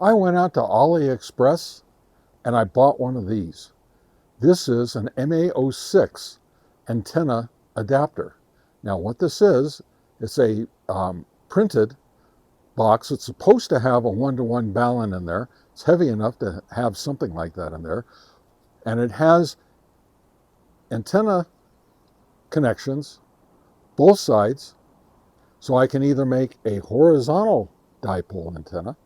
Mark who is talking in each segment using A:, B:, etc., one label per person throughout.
A: I went out to AliExpress and I bought one of these. This is an MA06 antenna adapter. Now what this is, it's a printed box. It's supposed to have a 1-to-1 balun in there. It's heavy enough to have something like that in there. And it has antenna connections, both sides, so I can either make a horizontal dipole antenna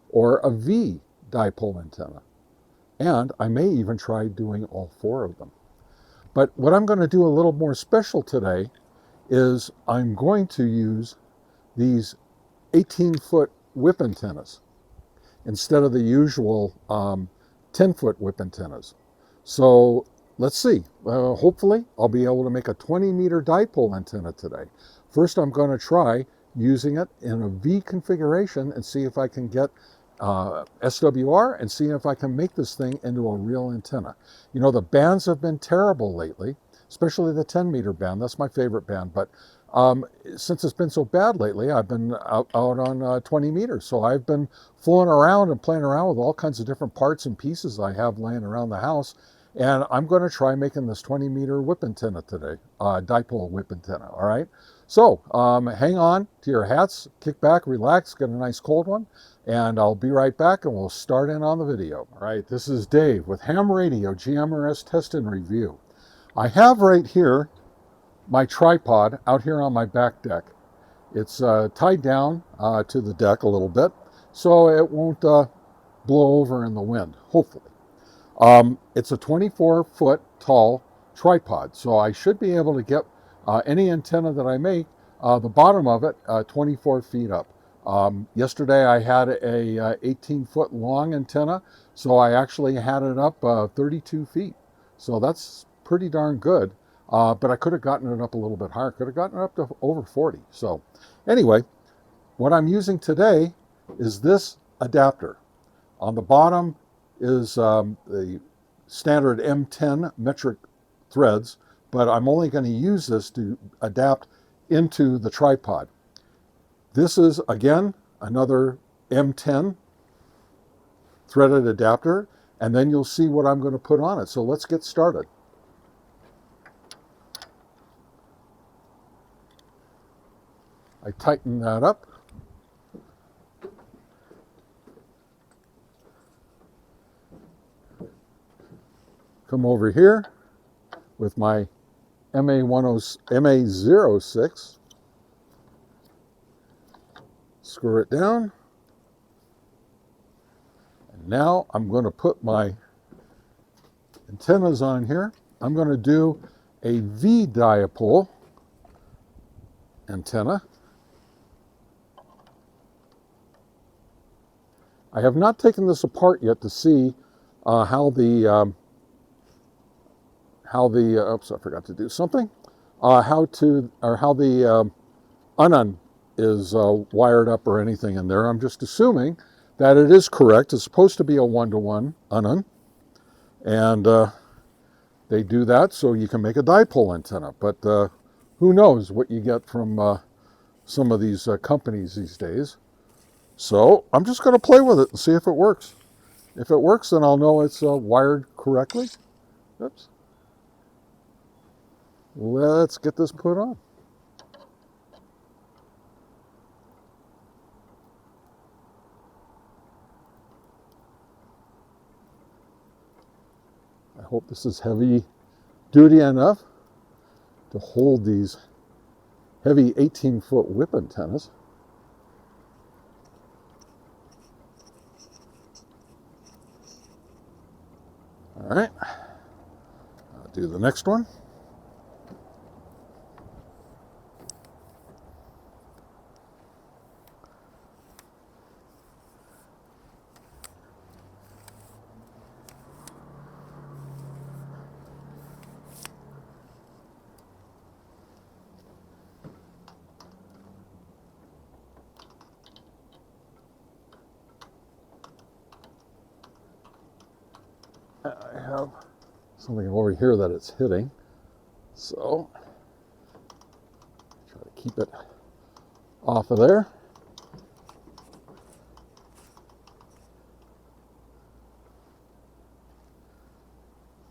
A: or a V dipole antenna. And I may even try doing all 4 of them. But what I'm going to do a little more special today is I'm going to use these 18-foot whip antennas instead of the usual 10-foot whip antennas. So let's see. Hopefully I'll be able to make a 20-meter dipole antenna today. First, I'm going to try using it in a V configuration and see if I can get SWR and see if I can make this thing into a real antenna. You know, the bands have been terrible lately, especially the 10-meter band. That's my favorite band. But since it's been so bad lately, I've been out on 20 meters. So I've been fooling around and playing around with all kinds of different parts and pieces I have laying around the house. And I'm going to try making this 20-meter whip antenna today, dipole whip antenna, all right? So hang on to your hats, kick back, relax, get a nice cold one, and I'll be right back and we'll start in on the video. All right, this is Dave with Ham Radio GMRS Test and Review. I have right here my tripod out here on my back deck. It's tied down to the deck a little bit, so it won't blow over in the wind, hopefully. It's a 24-foot tall tripod, so I should be able to get any antenna that I make, the bottom of it, 24 feet up. Yesterday I had a 18-foot long antenna, so I actually had it up 32 feet. So that's pretty darn good, but I could have gotten it up a little bit higher. Could have gotten it up to over 40. So anyway, what I'm using today is this adapter. On the bottom is the standard M10 metric threads, but I'm only going to use this to adapt into the tripod. This is, again, another M10 threaded adapter, and then you'll see what I'm going to put on it. So let's get started. I tighten that up. Come over here with my MA06, screw it down, and now I'm going to put my antennas on here. I'm going to do a V dipole antenna. I have not taken this apart yet to see how the oops, I forgot to do something. How the unun is wired up or anything in there. I'm just assuming that it is correct. It's supposed to be a 1-to-1 unun, and they do that so you can make a dipole antenna. But who knows what you get from some of these companies these days. So I'm just going to play with it and see if it works. If it works, then I'll know it's wired correctly. Oops. Let's get this put on. I hope this is heavy duty enough to hold these heavy 18-foot whip antennas. All right, I'll do the next one. I have something over here that it's hitting, so try to keep it off of there.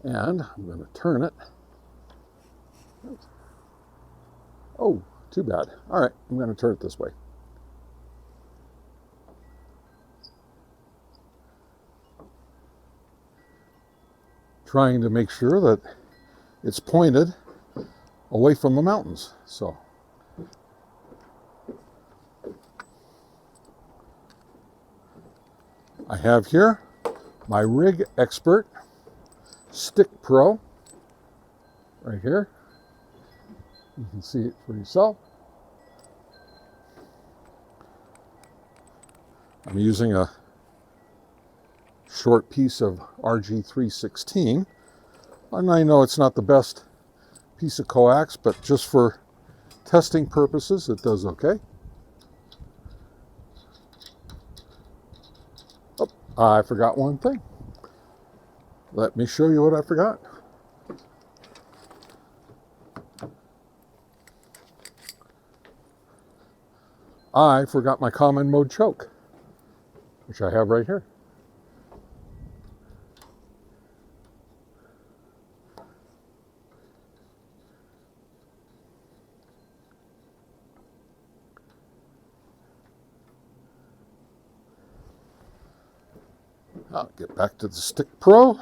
A: And I'm going to turn it. Oh, too bad. All right, I'm going to turn it this way. Trying to make sure that it's pointed away from the mountains. So I have here my Rig Expert Stick Pro right here. You can see it for yourself. I'm using a short piece of RG316, and I know it's not the best piece of coax, but just for testing purposes it does okay. Oh, I forgot one thing. Let me show you what I forgot. I forgot my common mode choke, which I have right here. I'll get back to the Stick Pro.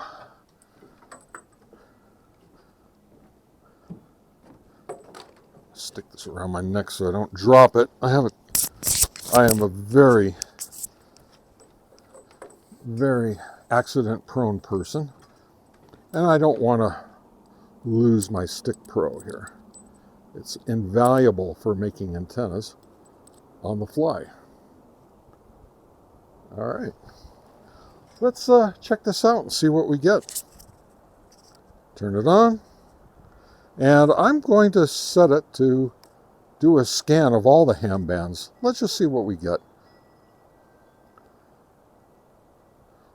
A: Stick this around my neck so I don't drop it. I am a very, very accident-prone person, and I don't want to lose my Stick Pro here. It's invaluable for making antennas on the fly. All right, let's check this out and see what we get. Turn it on, and I'm going to set it to do a scan of all the ham bands. Let's just see what we get.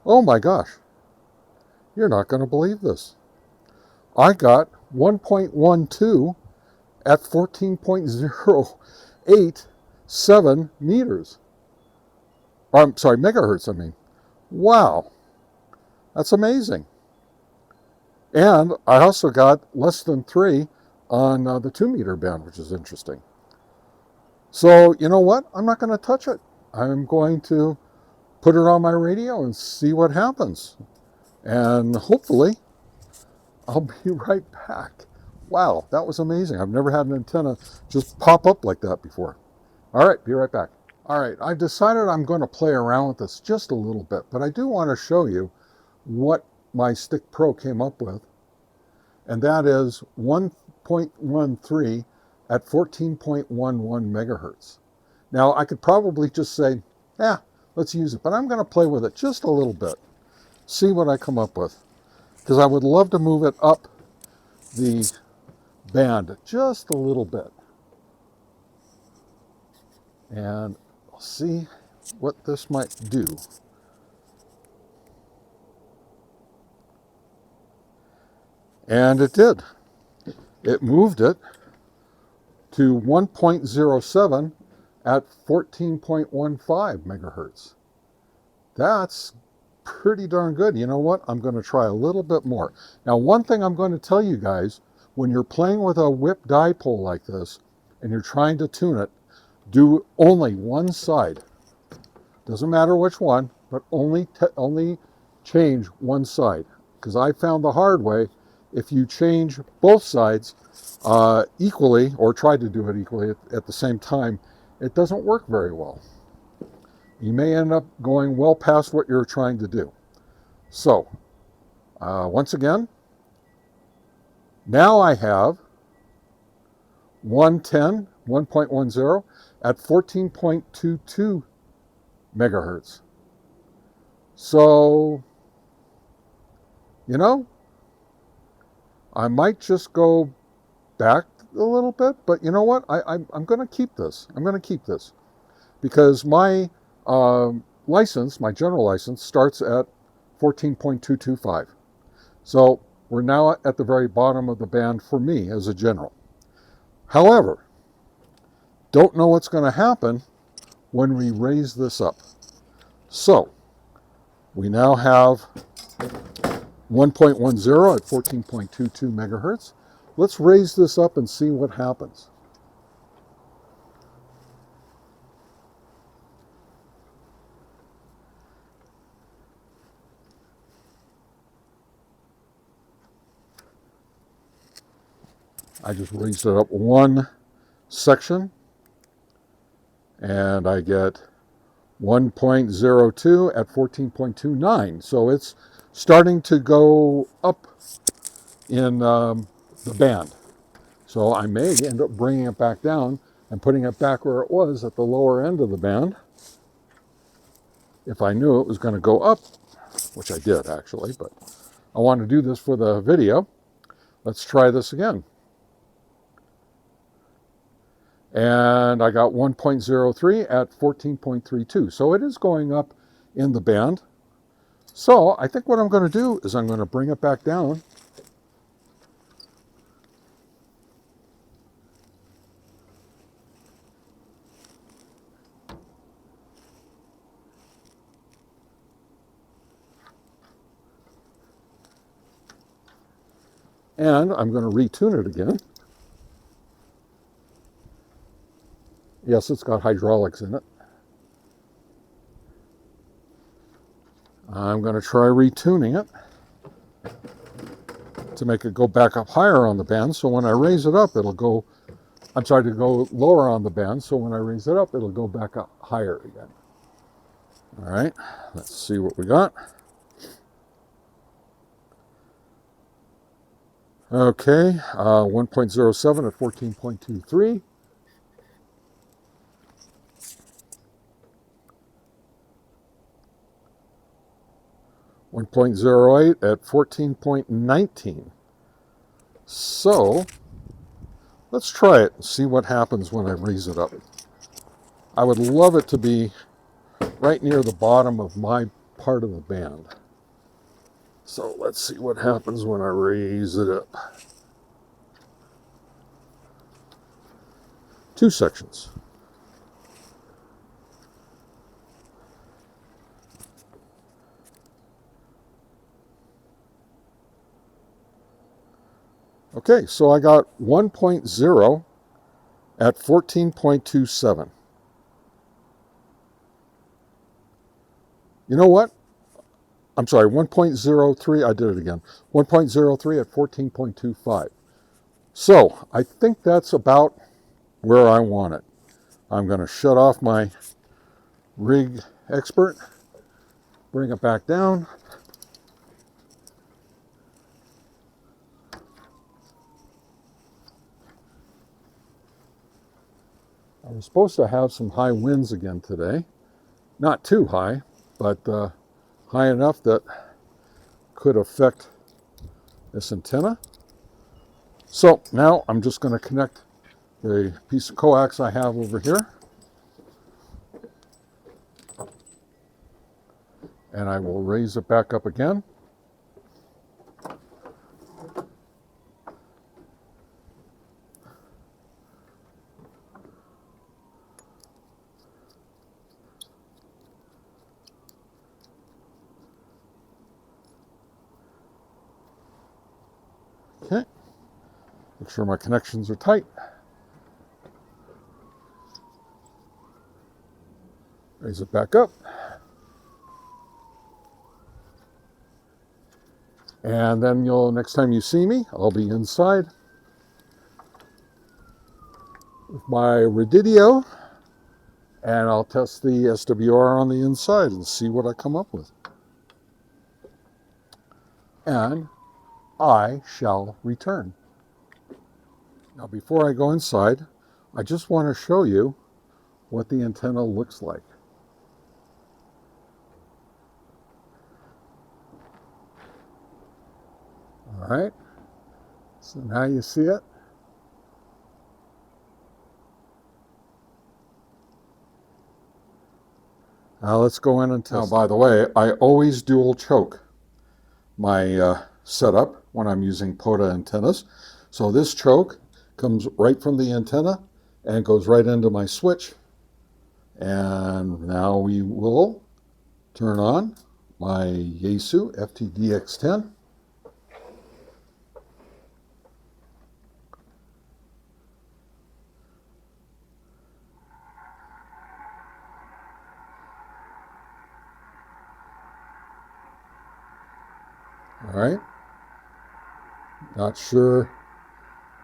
A: Oh my gosh, you're not going to believe this. I got 1.12 at 14.087 meters. I'm sorry, megahertz, I mean. Wow, that's amazing. And I also got less than 3 on the 2 meter band, which is interesting. So, you know what? I'm not going to touch it. I'm going to put it on my radio and see what happens. And hopefully, I'll be right back. Wow, that was amazing. I've never had an antenna just pop up like that before. All right, be right back. All right, I've decided I'm going to play around with this just a little bit, but I do want to show you what my Stick Pro came up with, and that is 1.13 at 14.11 megahertz. Now, I could probably just say, let's use it, but I'm going to play with it just a little bit, see what I come up with, because I would love to move it up the band just a little bit. And I'll see what this might do. And it did. It moved it to 1.07 at 14.15 megahertz. That's pretty darn good. You know what? I'm going to try a little bit more. Now, one thing I'm going to tell you guys, when you're playing with a whip dipole like this and you're trying to tune it, do only one side. Doesn't matter which one, but only change one side. Because I found the hard way, if you change both sides equally, or try to do it equally at the same time, it doesn't work very well. You may end up going well past what you're trying to do. So, once again, now I have 1.10 at 14.22 megahertz. So, you know, I might just go back a little bit, but you know what? I'm going to keep this. I'm going to keep this because my license, my general license, starts at 14.225. So we're now at the very bottom of the band for me as a general. However, don't know what's going to happen when we raise this up. So we now have 1.10 at 14.22 megahertz. Let's raise this up and see what happens. I just raised it up one section and I get 1.02 at 14.29. So it's starting to go up in the band. So I may end up bringing it back down and putting it back where it was at the lower end of the band if I knew it was going to go up, which I did actually, but I want to do this for the video. Let's try this again. And I got 1.03 at 14.32. So it is going up in the band. So I think what I'm going to do is I'm going to bring it back down. And I'm going to retune it again. Yes, it's got hydraulics in it. I'm going to try retuning it to make it go back up higher on the band. So when I raise it up, it'll go, I'm sorry, to go lower on the band. So when I raise it up, it'll go back up higher again. All right, let's see what we got. Okay, 1.07 at 14.23. 1.08 at 14.19. So let's try it and see what happens when I raise it up. I would love it to be right near the bottom of my part of the band. So let's see what happens when I raise it up. Two sections. Okay, so I got 1.0 at 14.27. You know what? I'm sorry, 1.03, I did it again. 1.03 at 14.25. So I think that's about where I want it. I'm going to shut off my rig expert, bring it back down. I was supposed to have some high winds again today. Not too high, but high enough that could affect this antenna. So now I'm just going to connect the piece of coax I have over here. And I will raise it back up again. Okay, make sure my connections are tight. Raise it back up. And then next time you see me, I'll be inside with my Rididio, and I'll test the SWR on the inside and see what I come up with. And I shall return. Now before I go inside, I just want to show you what the antenna looks like. All right, so now you see it. Now let's go in and test. Now, by the way, I always dual choke my setup when I'm using POTA antennas. So this choke comes right from the antenna and goes right into my switch. And now we will turn on my Yaesu FTDX10. All right. Not sure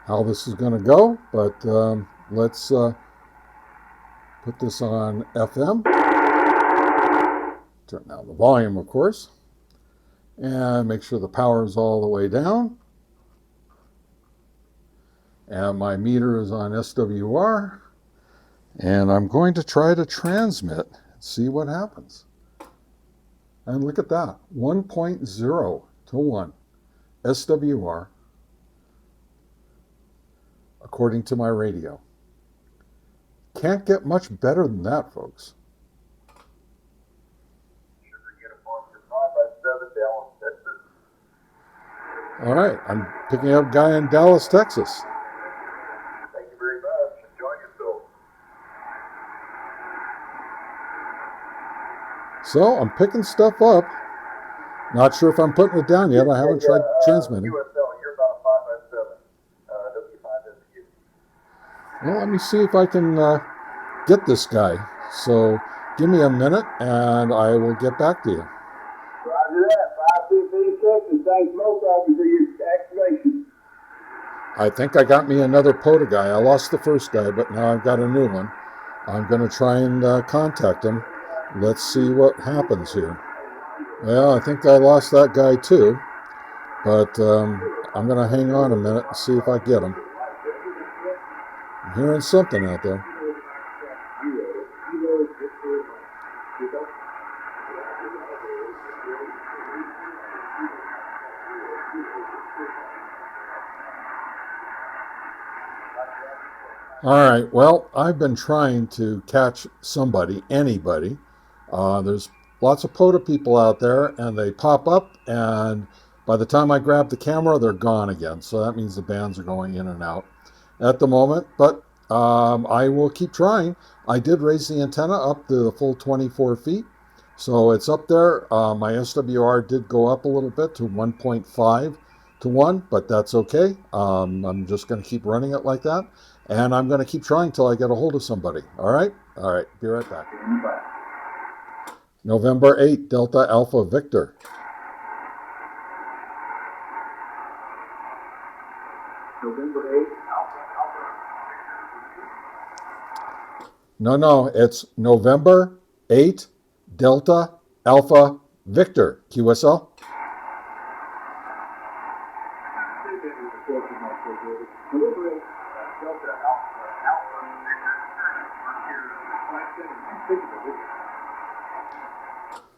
A: how this is going to go, but let's put this on FM. Turn down the volume, of course, and make sure the power is all the way down. And my meter is on SWR. And I'm going to try to transmit, see what happens. And look at that, 1.0 to 1 SWR, according to my radio. Can't get much better than that, folks. All right, I'm picking up a guy in Dallas, Texas.
B: Thank you very much. Enjoy yourself.
A: So I'm picking stuff up. Not sure if I'm putting it down yet. I haven't tried transmitting.
B: You're about a 5x7. W5SQ.
A: Well, let me see if I can get this guy. So give me a minute and I will get back to you.
B: Roger that. 515 Texas. Thanks most of you for your activation.
A: I think I got me another POTA guy. I lost the first guy, but now I've got a new one. I'm going to try and contact him. Let's see what happens here. Well, I think I lost that guy too, but I'm going to hang on a minute and see if I get him. I'm hearing something out there. All right, well, I've been trying to catch somebody, anybody. There's lots of POTA people out there, and they pop up, and by the time I grab the camera, they're gone again. So that means the bands are going in and out at the moment, but I will keep trying. I did raise the antenna up to the full 24 feet, so it's up there. My SWR did go up a little bit to 1.5 to 1, but that's okay. I'm just going to keep running it like that. And I'm going to keep trying till I get a hold of somebody. All right? All right. Be right back. November 8, Delta Alpha Victor.
B: November 8, Alpha.
A: No, it's November 8, Delta Alpha Victor. QSL.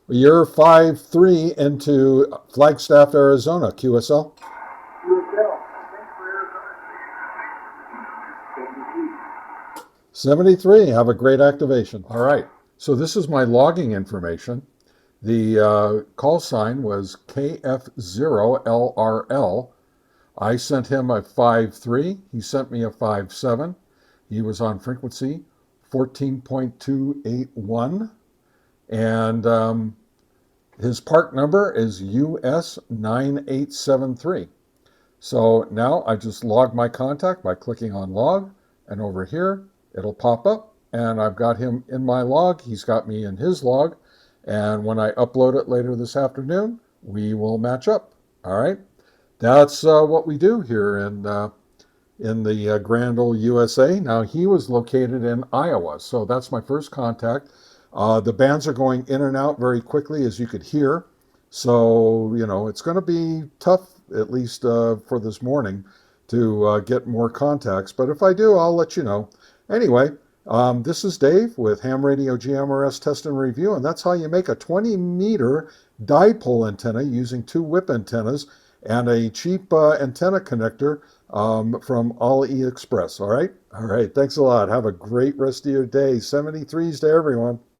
A: You're 5-3 into Flagstaff, Arizona, QSL. 73, have a great activation. All right, so this is my logging information. The call sign was KF0LRL. I sent him a 5-3. He sent me a 5-7. He was on frequency 14.281. And his park number is US 9873. So now I just log my contact by clicking on log, and over here it'll pop up, and I've got him in my log. He's got me in his log, and when I upload it later this afternoon, we will match up. All right, that's what we do here in the grand old USA. Now, he was located in Iowa, so that's my first contact. The bands are going in and out very quickly, as you could hear. So, you know, it's going to be tough, at least for this morning, to get more contacts. But if I do, I'll let you know. Anyway, this is Dave with Ham Radio GMRS Test and Review, and that's how you make a 20-meter dipole antenna using 2 whip antennas and a cheap antenna connector from AliExpress. All right? All right. Thanks a lot. Have a great rest of your day. 73s to everyone.